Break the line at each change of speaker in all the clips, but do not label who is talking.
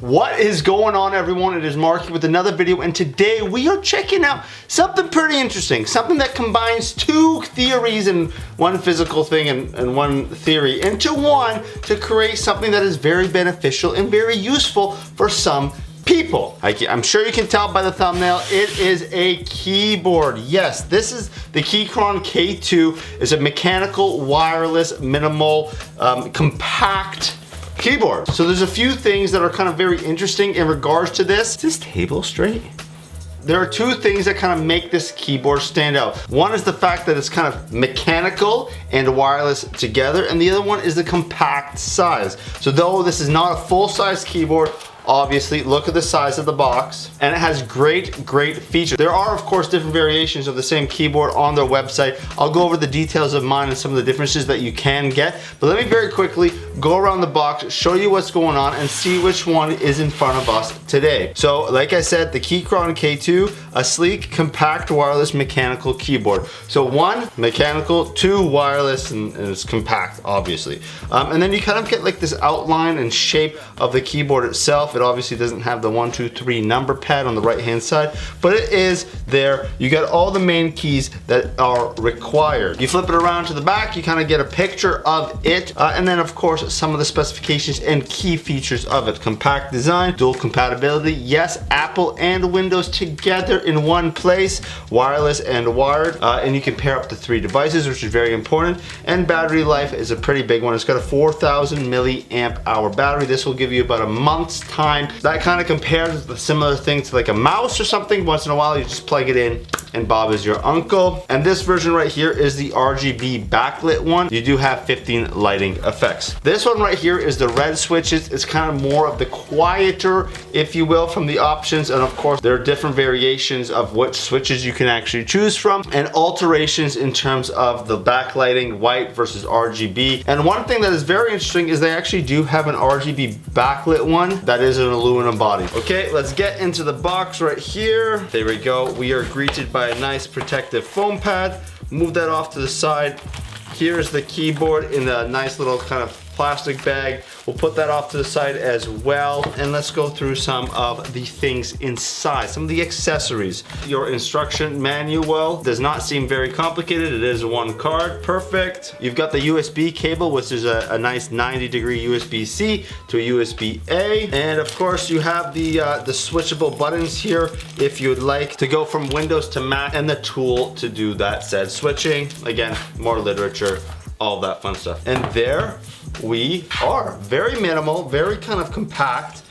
What is going on, everyone? It is Mark here with another video, and today we are checking out something pretty interesting, something that combines two theories and one physical thing and one theory into one to create something that is very beneficial and very useful for some people. I'm sure you can tell by the thumbnail, it is a keyboard. Yes, this is the Keychron K2. It's a mechanical, wireless, minimal, compact keyboard. So there's a few things that are kind of very interesting in regards to this. Is this table straight? There are two things that kind of make this keyboard stand out. One is the fact that it's kind of mechanical and wireless together, and the other one is the compact size. So though this is not a full-size keyboard, obviously, look at the size of the box, and it has great features. There are, of course, different variations of the same keyboard on their website. I'll go over the details of mine and some of the differences that you can get, but let me very quickly go around the box, show you what's going on, and see which one is in front of us today. So, like I said, the Keychron K2, a sleek, compact, wireless, mechanical keyboard. So one, mechanical, two, wireless, and it's compact, obviously. And then you kind of get like this outline and shape of the keyboard itself. It obviously doesn't have the 1, 2, 3 number pad on the right hand side, but it is there. You got all the main keys that are required. You flip it around to the back, you kind of get a picture of it, and then of course some of the specifications and key features of it. Compact design, dual compatibility, yes, Apple and Windows together in one place, wireless and wired, and you can pair up to 3 devices, which is very important. And battery life is a pretty big one. It's got a 4,000 milliamp hour battery. This will give you about a month's time. That kind of compares with similar things to like a mouse or something. Once in a while you just plug it in and Bob is your uncle. And this version right here is the RGB backlit one. You do have 15 lighting effects. This one right here is the red switches. It's kind of more of the quieter, if you will, from the options. And of course there are different variations of which switches you can actually choose from, and alterations in terms of the backlighting, white versus RGB. And one thing that is very interesting is they actually do have an RGB backlit one that is an aluminum body. Okay, let's get into the box right here. There we go. We are greeted by a nice protective foam pad. Move that off to the side. Here's the keyboard in a nice little kind of plastic bag. We'll put that off to the side as well, and let's go through some of the things inside, some of the accessories. Your instruction manual does not seem very complicated. It is one card, perfect. You've got the USB cable, which is a nice 90-degree USB-C to a USB-A, and of course you have the switchable buttons here if you would like to go from Windows to Mac, and the tool to do that said switching. Again, more literature, all that fun stuff. And there we are. Very minimal, very kind of compact,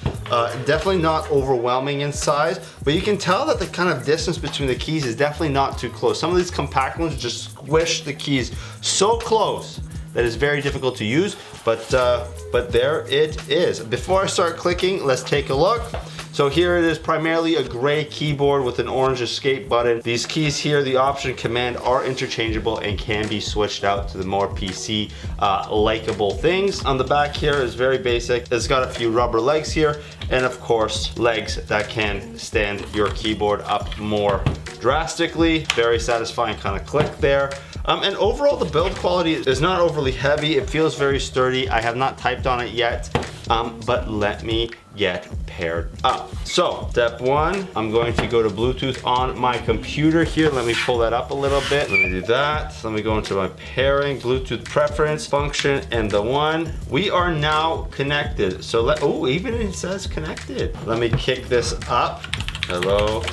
definitely not overwhelming in size, but you can tell that the kind of distance between the keys is definitely not too close. Some of these compact ones just squish the keys so close that it's very difficult to use, but there it is. Before I start clicking, let's take a look. So here it is, primarily a gray keyboard with an orange escape button. These keys here, the option command, are interchangeable and can be switched out to the more PC likable things. On the back here is very basic. It's got a few rubber legs here, and of course legs that can stand your keyboard up more drastically. Very satisfying kind of click there. And overall the build quality is not overly heavy. It feels very sturdy. I have not typed on it yet, but let me get paired up. So step one, I'm going to go to Bluetooth on my computer here. Let me pull that up a little bit. Let me do that. Let me go into my pairing, Bluetooth preference, function, and the one. We are now connected. So oh, even it says connected. Let me kick this up. Hello,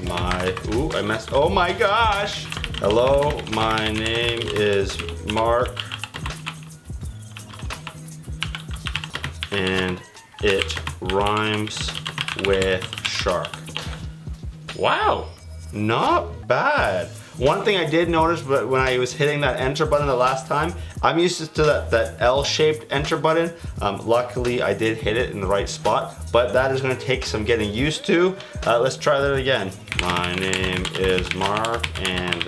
I messed, oh my gosh. Hello, my name is Mark, and it rhymes with shark. Wow, not bad. One thing I did notice, but when I was hitting that enter button the last time, I'm used to that L-shaped enter button. Luckily, I did hit it in the right spot, but that is going to take some getting used to. Let's try that again. My name is Mark, and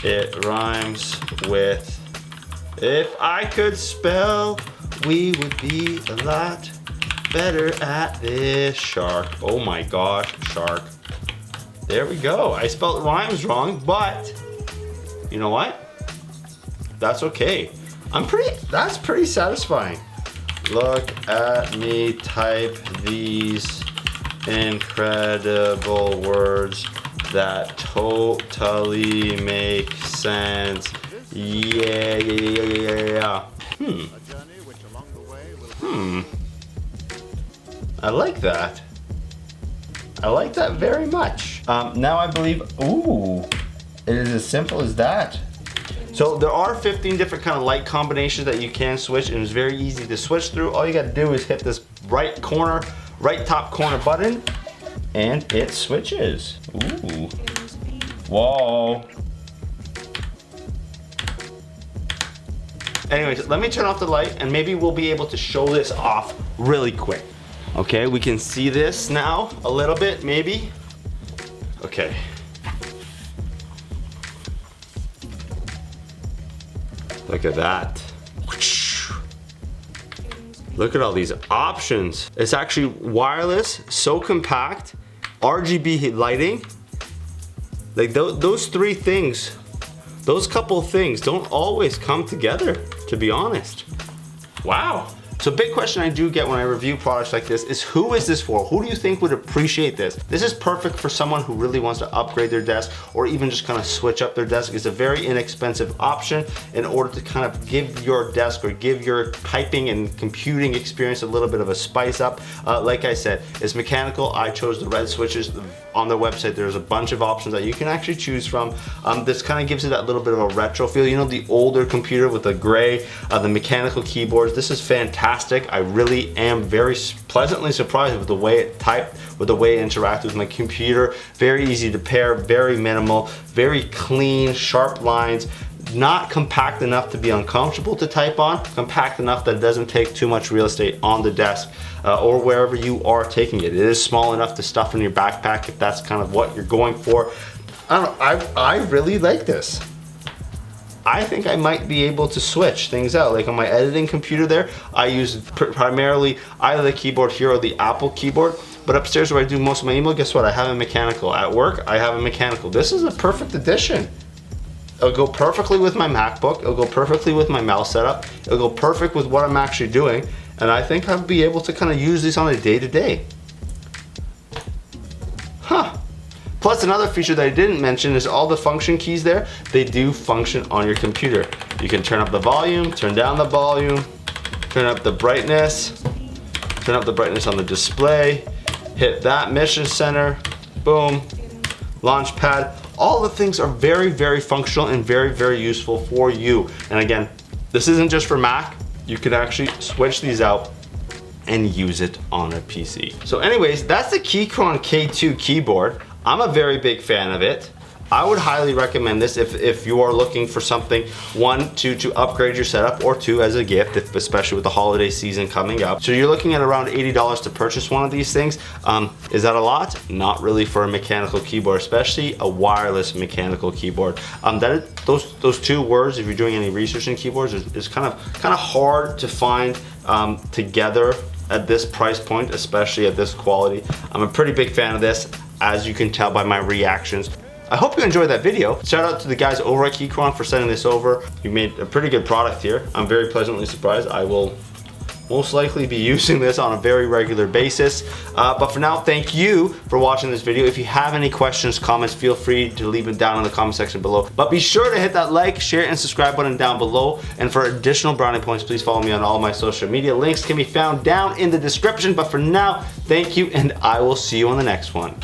it rhymes with, if I could spell, we would be a lot better at this, shark. Oh my gosh, shark. There we go. I spelled rhymes wrong, but you know what? That's okay. That's pretty satisfying. Look at me type these incredible words that totally make sense. Yeah. I like that. I like that very much. Now I believe, ooh, it is as simple as that. So there are 15 different kind of light combinations that you can switch, and it's very easy to switch through. All you gotta do is hit this right top corner button, and it switches. Ooh. Whoa. Anyways, let me turn off the light and maybe we'll be able to show this off really quick. Okay, we can see this now a little bit, maybe. Okay. Look at that. Look at all these options. It's actually wireless, so compact, RGB lighting. Like those three things, those couple things don't always come together, to be honest. Wow. So a big question I do get when I review products like this is, who is this for? Who do you think would appreciate this? This is perfect for someone who really wants to upgrade their desk or even just kind of switch up their desk. It's a very inexpensive option in order to kind of give your desk or give your typing and computing experience a little bit of a spice up. Like I said, it's mechanical. I chose the red switches. On their website, there's a bunch of options that you can actually choose from. This kind of gives it that little bit of a retro feel. You know, the older computer with the gray, the mechanical keyboards. This is fantastic. I really am very pleasantly surprised with the way it typed, with the way it interacted with my computer. Very easy to pair, very minimal, very clean, sharp lines. Not compact enough to be uncomfortable to type on, compact enough that it doesn't take too much real estate on the desk or wherever you are taking it. It is small enough to stuff in your backpack if that's kind of what you're going for. I don't know, I really like this. I think I might be able to switch things out. Like on my editing computer there, I use primarily either the keyboard here or the Apple keyboard. But upstairs where I do most of my email, guess what? I have a mechanical. At work, I have a mechanical. This is a perfect addition. It'll go perfectly with my MacBook. It'll go perfectly with my mouse setup. It'll go perfect with what I'm actually doing. And I think I'll be able to kind of use these on a day-to-day. Huh. Plus another feature that I didn't mention is all the function keys there, they do function on your computer. You can turn up the volume, turn down the volume, turn up the brightness on the display, hit that mission center, boom, launch pad. All the things are very, very functional and very, very useful for you. And again, this isn't just for Mac. You can actually switch these out and use it on a PC. So anyways, that's the Keychron K2 keyboard. I'm a very big fan of it. I would highly recommend this if you are looking for something, one, to upgrade your setup, or two, as a gift, especially with the holiday season coming up. So you're looking at around $80 to purchase one of these things. Is that a lot? Not really for a mechanical keyboard, especially a wireless mechanical keyboard. Those two words, if you're doing any research in keyboards, is kind of hard to find together at this price point, especially at this quality. I'm a pretty big fan of this, as you can tell by my reactions. I hope you enjoyed that video. Shout out to the guys over at Keychron for sending this over. You made a pretty good product here. I'm very pleasantly surprised. I will most likely be using this on a very regular basis. But for now, thank you for watching this video. If you have any questions, comments, feel free to leave them down in the comment section below. But be sure to hit that like, share, and subscribe button down below. And for additional brownie points, please follow me on all my social media. Links can be found down in the description. But for now, thank you, and I will see you on the next one.